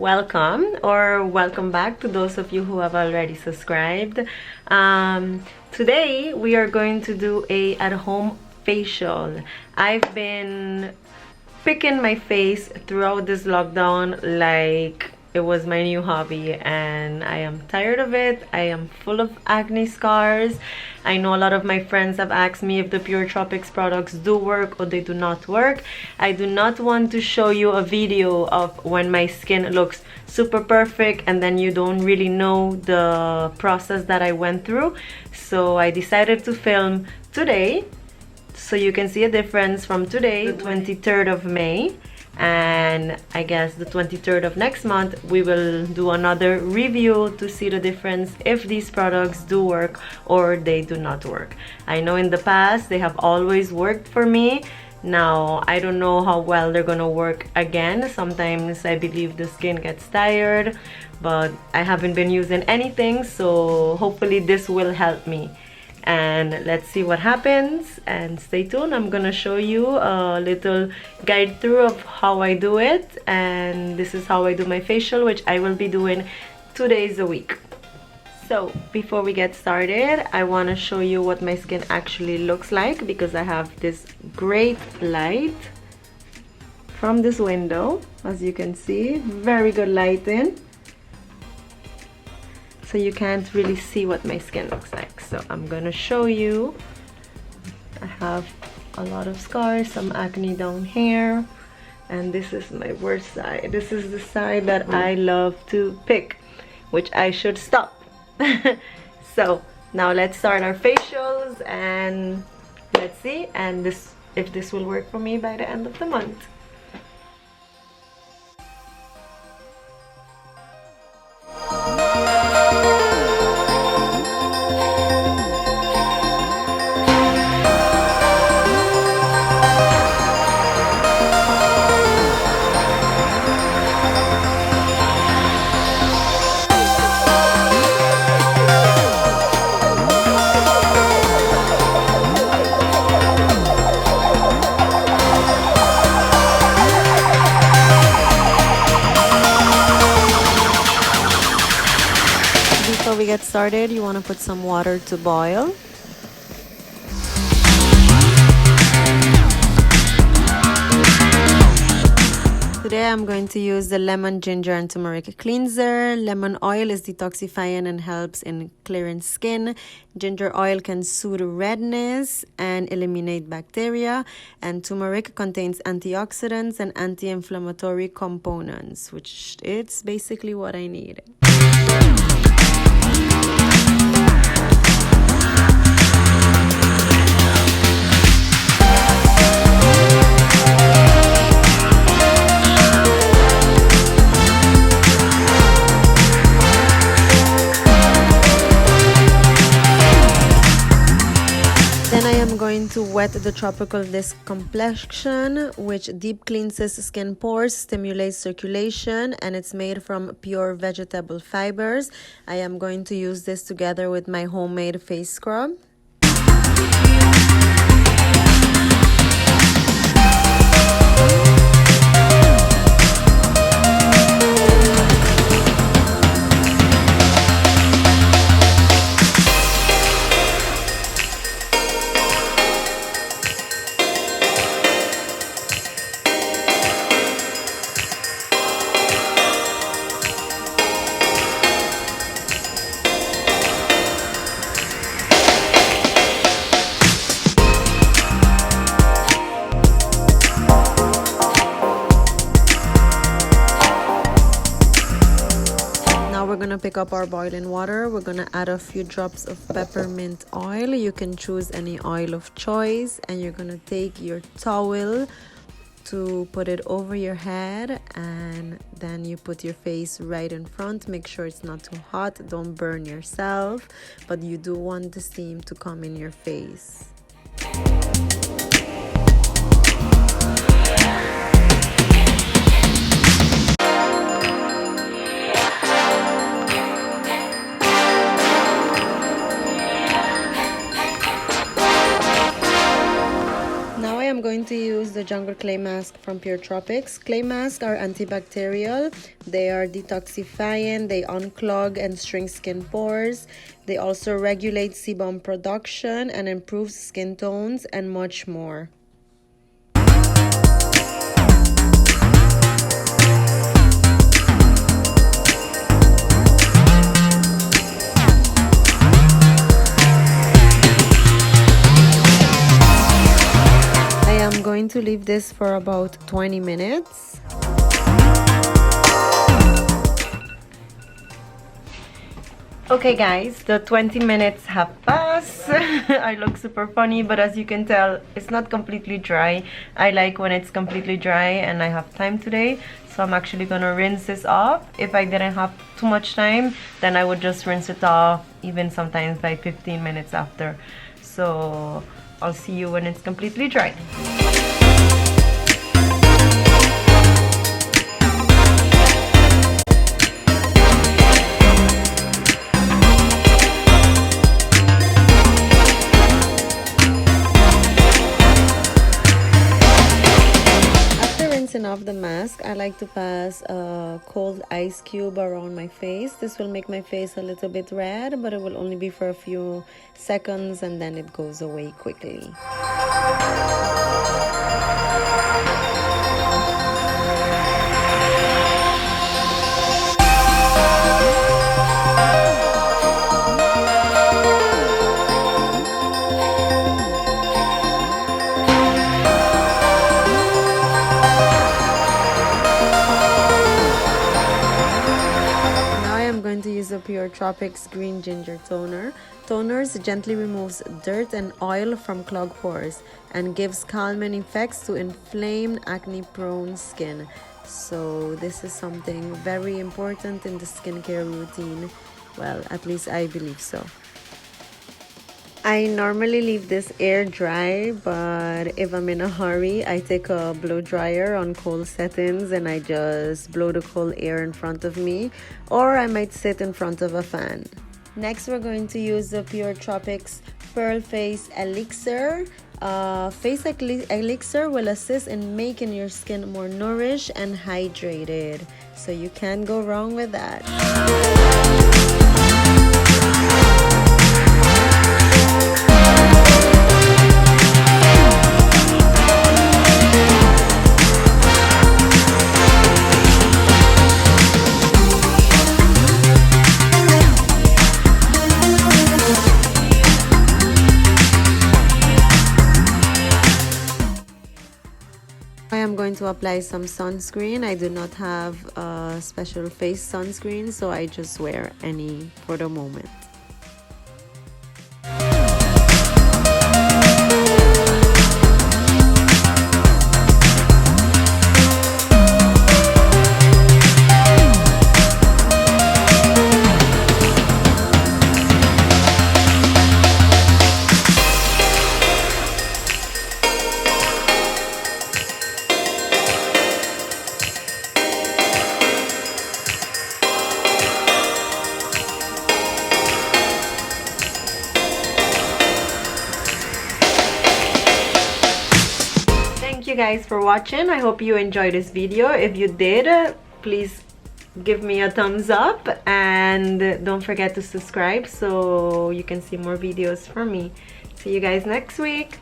welcome or welcome back to those of you who have already subscribed. Today we are going to do a at-home facial. I've been picking my face throughout this lockdown like it was my new hobby, and I am tired of it. I am full of acne scars. I know a lot of my friends have asked me if the Pure Tropix products do work or they do not work. I do not want to show you a video of when my skin looks super perfect and then you don't really know the process that I went through. So I decided to film today so you can see a difference from today, the 23rd of May, and I guess the 23rd of next month we will do another review to see the difference if these products do work or they do not work. I know in the past they have always worked for me. Now I don't know how well they're gonna work again. Sometimes I believe the skin gets tired, but I haven't been using anything, so hopefully this will help me. And let's see what happens, and stay tuned. I'm gonna show you a little guide through of how I do it, and this is how I do my facial, which I will be doing 2 days a week. So before we get started, I want to show you what my skin actually looks like, because I have this great light from this window. As you can see, very good lighting, so you can't really see what my skin looks like. So I'm gonna show you. I have a lot of scars, some acne down here, and this is my worst side. This is the side that I love to pick, which I should stop. So now let's start our facials, and let's see if this will work for me by the end of the month. Before we get started, you want to put some water to boil. Today I'm going to use the lemon, ginger and turmeric cleanser. Lemon oil is detoxifying and helps in clearing skin. Ginger oil can soothe redness and eliminate bacteria. And turmeric contains antioxidants and anti-inflammatory components, which it's basically what I need. Then I am going to wet the Tropical Disc Complexion, which deep cleanses skin pores, stimulates circulation, and it's made from pure vegetable fibers. I am going to use this together with my homemade face scrub. We're gonna pick up our boiling water. We're gonna add a few drops of peppermint oil. You can choose any oil of choice, and you're gonna take your towel to put it over your head, and then you put your face right in front. Make sure it's not too hot, don't burn yourself, but you do want the steam to come in your face. going to use the Jungle Clay Mask from Pure Tropix. Clay masks are antibacterial, they are detoxifying, they unclog and shrink skin pores. They also regulate sebum production and improve skin tones and much more. I'm going to leave this for about 20 minutes. Okay guys, the 20 minutes have passed. I look super funny, but as you can tell, it's not completely dry. I like when it's completely dry and I have time today, so I'm actually gonna rinse this off. If I didn't have too much time, then I would just rinse it off, even sometimes like 15 minutes after. So I'll see you when it's completely dry. Off the mask, I like to pass a cold ice cube around my face. This will make my face a little bit red, but it will only be for a few seconds and then it goes away quickly. The Pure Tropix Green Ginger Toner. Toners gently removes dirt and oil from clogged pores and gives calming effects to inflamed acne-prone skin. So this is something very important in the skincare routine. Well, at least I believe so. I normally leave this air dry, but if I'm in a hurry, I take a blow dryer on cold settings and I just blow the cold air in front of me, or I might sit in front of a fan. Next, we're going to use the Pure Tropix Pearl Face Elixir. Face Elixir will assist in making your skin more nourished and hydrated, so you can't go wrong with that. I'm going to apply some sunscreen. I do not have a special face sunscreen, so I just wear any for the moment. Thank you guys for watching. I hope you enjoyed this video. If you did, please give me a thumbs up and don't forget to subscribe so you can see more videos from me. See you guys next week.